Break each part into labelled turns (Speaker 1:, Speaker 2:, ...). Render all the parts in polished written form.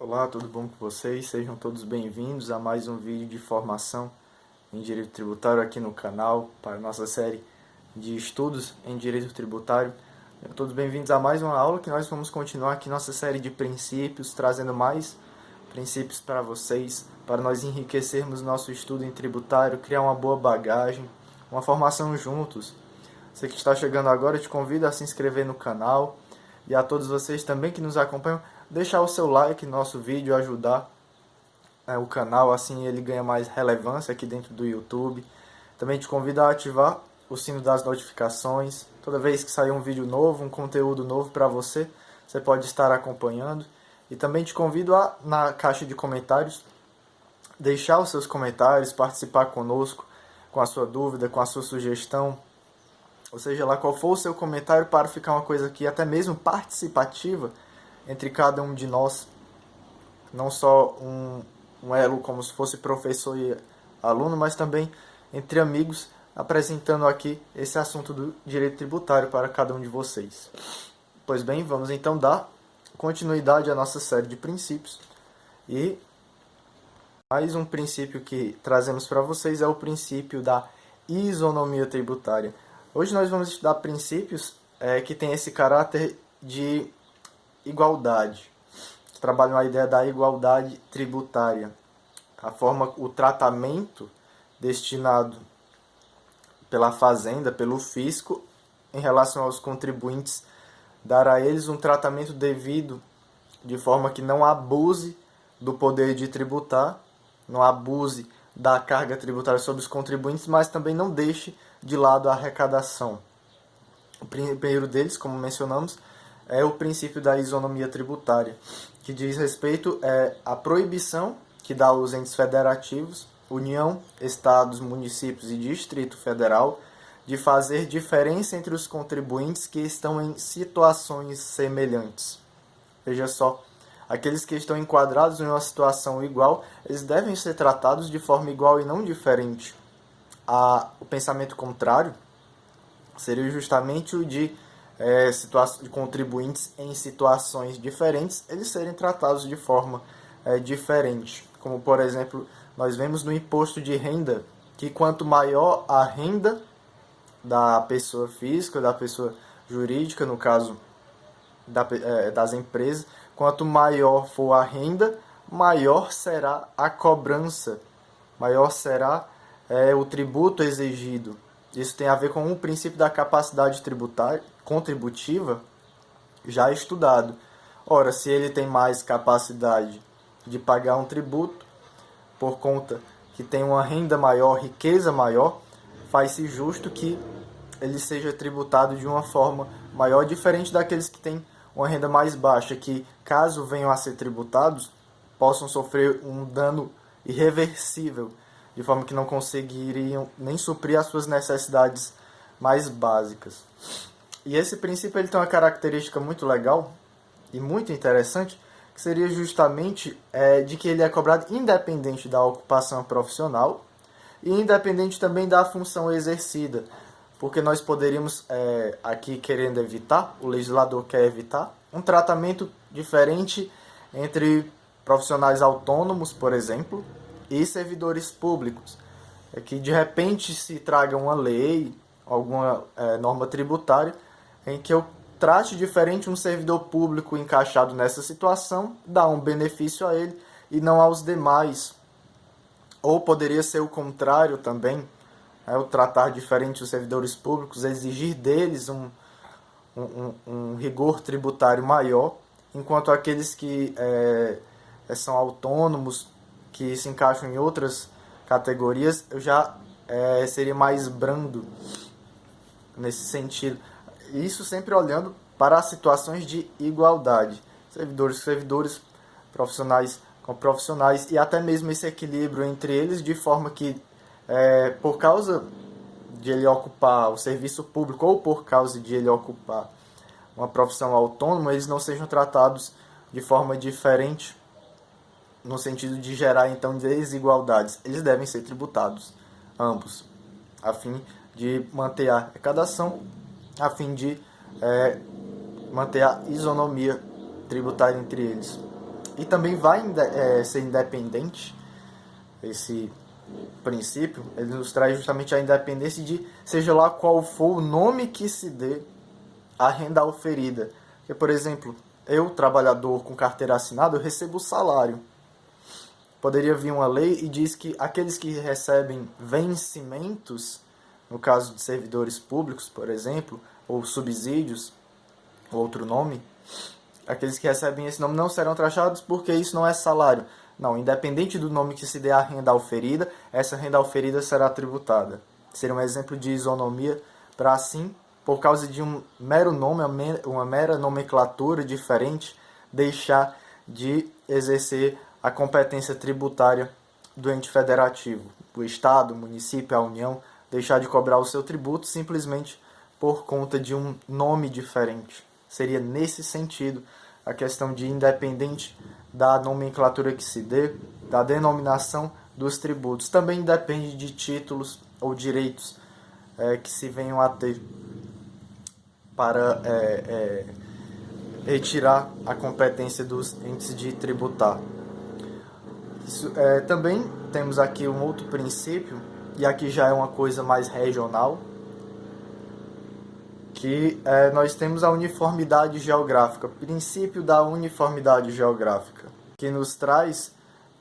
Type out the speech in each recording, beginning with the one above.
Speaker 1: Olá, tudo bom com vocês? Sejam todos bem-vindos a mais um vídeo de formação em Direito Tributário aqui no canal, para a nossa série de estudos em Direito Tributário. Sejam todos bem-vindos a mais uma aula que nós vamos continuar aqui nossa série de princípios, trazendo mais princípios para vocês, para nós enriquecermos nosso estudo em tributário, criar uma boa bagagem, uma formação juntos. Você que está chegando agora, eu te convido a se inscrever no canal e a todos vocês também que nos acompanham, deixar o seu like no nosso vídeo, ajudar o canal, assim ele ganha mais relevância aqui dentro do YouTube. Também te convido a ativar o sino das notificações. Toda vez que sair um vídeo novo, um conteúdo novo para você, você pode estar acompanhando. E também te convido a, na caixa de comentários, deixar os seus comentários, participar conosco com a sua dúvida, com a sua sugestão. Ou seja lá qual for o seu comentário, para ficar uma coisa aqui até mesmo participativa entre cada um de nós, não só um elo como se fosse professor e aluno, mas também entre amigos, apresentando aqui esse assunto do direito tributário para cada um de vocês. Pois bem, vamos então dar continuidade à nossa série de princípios. E mais um princípio que trazemos para vocês é o princípio da isonomia tributária. Hoje nós vamos estudar princípios que têm esse caráter de igualdade, que trabalham a ideia da igualdade tributária, a forma, o tratamento destinado pela Fazenda, pelo fisco, em relação aos contribuintes, dar a eles um tratamento devido, de forma que não abuse do poder de tributar, não abuse da carga tributária sobre os contribuintes, mas também não deixe de lado a arrecadação. O primeiro deles, como mencionamos, é o princípio da isonomia tributária, que diz respeito à proibição que dá aos entes federativos, União, Estados, Municípios e Distrito Federal, de fazer diferença entre os contribuintes que estão em situações semelhantes. Veja só, aqueles que estão enquadrados em uma situação igual, eles devem ser tratados de forma igual e não diferente. O pensamento contrário seria justamente o de contribuintes em situações diferentes, eles serem tratados de forma diferente. Como, por exemplo, nós vemos no imposto de renda, que quanto maior a renda da pessoa física, da pessoa jurídica, no caso das empresas, quanto maior for a renda, maior será a cobrança, maior será o tributo exigido. Isso tem a ver com o princípio da capacidade tributária contributiva já estudado. Ora, se ele tem mais capacidade de pagar um tributo, por conta que tem uma renda maior, riqueza maior, faz-se justo que ele seja tributado de uma forma maior, diferente daqueles que têm uma renda mais baixa, que, caso venham a ser tributados, possam sofrer um dano irreversível, de forma que não conseguiriam nem suprir as suas necessidades mais básicas. E esse princípio ele tem uma característica muito legal e muito interessante, que seria justamente de que ele é cobrado independente da ocupação profissional e independente também da função exercida, porque nós poderíamos, aqui querendo evitar, o legislador quer evitar, um tratamento diferente entre profissionais autônomos, por exemplo, e servidores públicos, que de repente se traga uma lei, alguma norma tributária, em que eu trate diferente um servidor público encaixado nessa situação, dá um benefício a ele e não aos demais. Ou poderia ser o contrário também, o tratar diferente os servidores públicos, exigir deles um rigor tributário maior, enquanto aqueles que são autônomos, que se encaixam em outras categorias, eu já seria mais brando nesse sentido. Isso sempre olhando para as situações de igualdade. Servidores, profissionais com profissionais, e até mesmo esse equilíbrio entre eles, de forma que, por causa de ele ocupar o serviço público ou por causa de ele ocupar uma profissão autônoma, eles não sejam tratados de forma diferente, no sentido de gerar, então, desigualdades. Eles devem ser tributados, ambos, a fim de manter a arrecadação, a fim de manter a isonomia tributária entre eles. e também vai ser independente. Esse princípio, ele nos traz justamente a independência de, seja lá qual for o nome que se dê à renda oferida. Porque, por exemplo, eu, trabalhador com carteira assinada, eu recebo salário. Poderia vir uma lei e diz que aqueles que recebem vencimentos, no caso de servidores públicos, por exemplo, ou subsídios, outro nome, aqueles que recebem esse nome não serão taxados porque isso não é salário. Não, independente do nome que se dê à renda oferida, essa renda oferida será tributada. Seria um exemplo de isonomia para, assim, por causa de um mero nome, uma mera nomenclatura diferente, deixar de exercer a competência tributária do ente federativo, o Estado, o município, a União, deixar de cobrar o seu tributo simplesmente por conta de um nome diferente. Seria nesse sentido a questão de independente da nomenclatura que se dê, da denominação dos tributos. Também depende de títulos ou direitos que se venham a ter para retirar a competência dos entes de tributar. Também temos aqui um outro princípio, e aqui já é uma coisa mais regional, que nós temos a uniformidade geográfica, princípio da uniformidade geográfica, que nos traz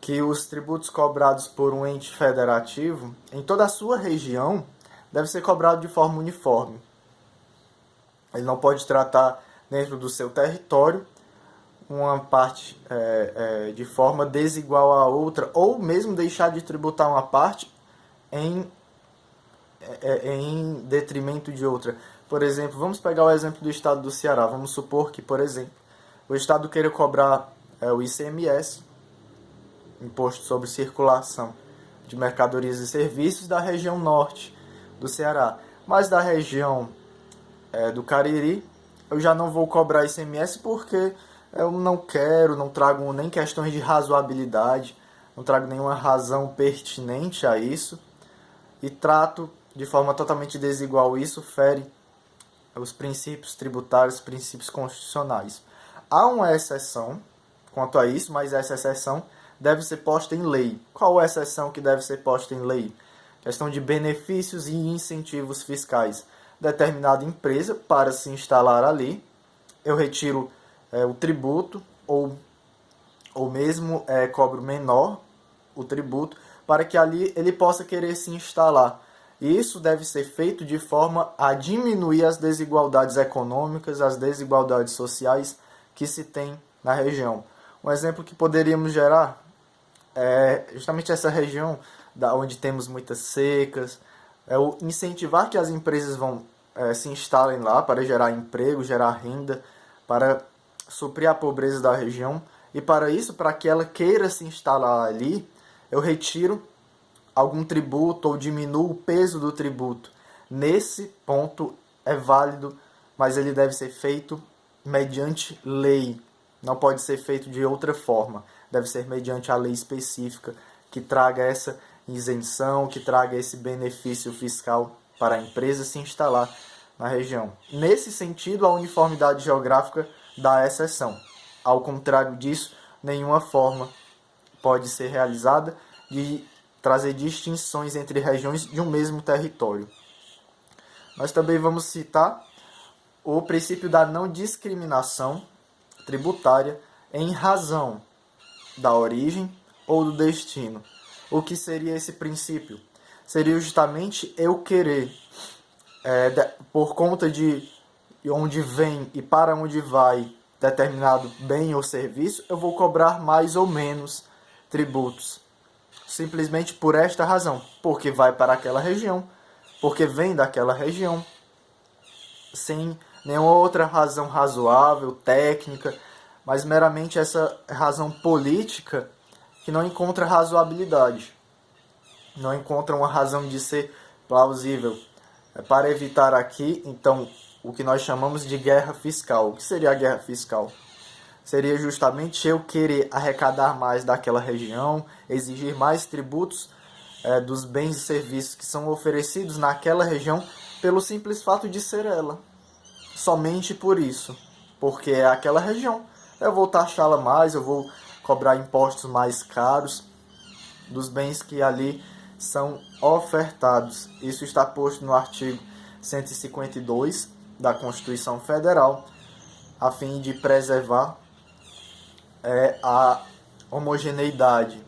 Speaker 1: que os tributos cobrados por um ente federativo, em toda a sua região, deve ser cobrado de forma uniforme. Ele não pode tratar dentro do seu território uma parte de forma desigual à outra, ou mesmo deixar de tributar uma parte em detrimento de outra. Por exemplo, vamos pegar o exemplo do estado do Ceará. Vamos supor que, por exemplo, o estado queira cobrar o ICMS, Imposto sobre Circulação de Mercadorias e Serviços, da região norte do Ceará. Mas da região do Cariri, eu já não vou cobrar ICMS porque eu não quero, não trago nem questões de razoabilidade, não trago nenhuma razão pertinente a isso e trato de forma totalmente desigual isso, fere os princípios tributários, princípios constitucionais. Há uma exceção quanto a isso, mas essa exceção deve ser posta em lei. Qual a exceção que deve ser posta em lei? Questão de benefícios e incentivos fiscais. Determinada empresa, para se instalar ali, eu retiro o tributo ou mesmo cobro menor o tributo para que ali ele possa querer se instalar. E isso deve ser feito de forma a diminuir as desigualdades econômicas, as desigualdades sociais que se tem na região. Um exemplo que poderíamos gerar é justamente essa região onde temos muitas secas, o incentivar que as empresas se instalem lá para gerar emprego, gerar renda, para suprir a pobreza da região. E para isso, para que ela queira se instalar ali, eu retiro algum tributo ou diminuo o peso do tributo. Nesse ponto é válido, mas ele deve ser feito mediante lei. Não pode ser feito de outra forma. Deve ser mediante a lei específica que traga essa isenção, que traga esse benefício fiscal para a empresa se instalar na região. Nesse sentido, a uniformidade geográfica dá exceção. Ao contrário disso, nenhuma forma pode ser realizada de trazer distinções entre regiões de um mesmo território. Nós também vamos citar o princípio da não discriminação tributária em razão da origem ou do destino. O que seria esse princípio? Seria justamente eu querer, por conta de onde vem e para onde vai determinado bem ou serviço, eu vou cobrar mais ou menos tributos. Simplesmente por esta razão, porque vai para aquela região, porque vem daquela região, sem nenhuma outra razão razoável, técnica, mas meramente essa razão política que não encontra razoabilidade, não encontra uma razão de ser plausível. Para evitar aqui, então, o que nós chamamos de guerra fiscal. O que seria a guerra fiscal? Seria justamente eu querer arrecadar mais daquela região, exigir mais tributos dos bens e serviços que são oferecidos naquela região pelo simples fato de ser ela. Somente por isso. Porque é aquela região. Eu vou taxá-la mais, eu vou cobrar impostos mais caros dos bens que ali são ofertados. Isso está posto no artigo 152 da Constituição Federal, a fim de preservar a homogeneidade,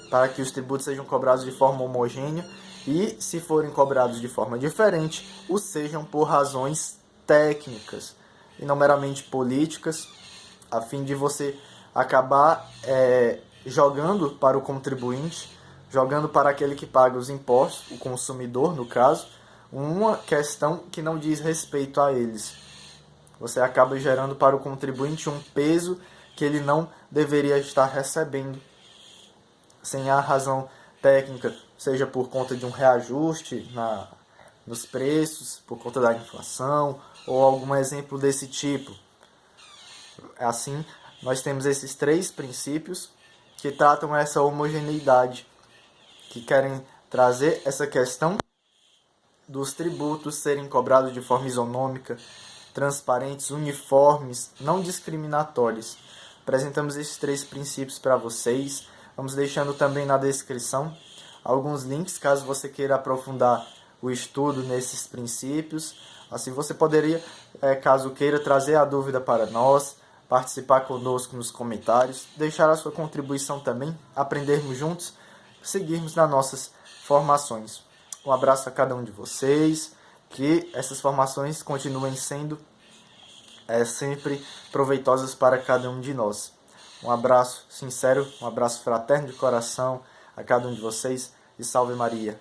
Speaker 1: para que os tributos sejam cobrados de forma homogênea e, se forem cobrados de forma diferente, o sejam por razões técnicas e não meramente políticas, a fim de você acabar jogando para o contribuinte, jogando para aquele que paga os impostos, o consumidor no caso, uma questão que não diz respeito a eles. Você acaba gerando para o contribuinte um peso que ele não deveria estar recebendo, sem a razão técnica, seja por conta de um reajuste nos preços, por conta da inflação, ou algum exemplo desse tipo. Assim, nós temos esses 3 princípios que tratam essa homogeneidade, que querem trazer essa questão dos tributos serem cobrados de forma isonômica, transparentes, uniformes, não discriminatórios. Apresentamos esses 3 princípios para vocês. Vamos deixando também na descrição alguns links, caso você queira aprofundar o estudo nesses princípios. Assim você poderia, caso queira, trazer a dúvida para nós, participar conosco nos comentários, deixar a sua contribuição também, aprendermos juntos, seguirmos nas nossas formações. Um abraço a cada um de vocês, que essas formações continuem sendo sempre proveitosas para cada um de nós. Um abraço sincero, um abraço fraterno de coração a cada um de vocês e salve Maria.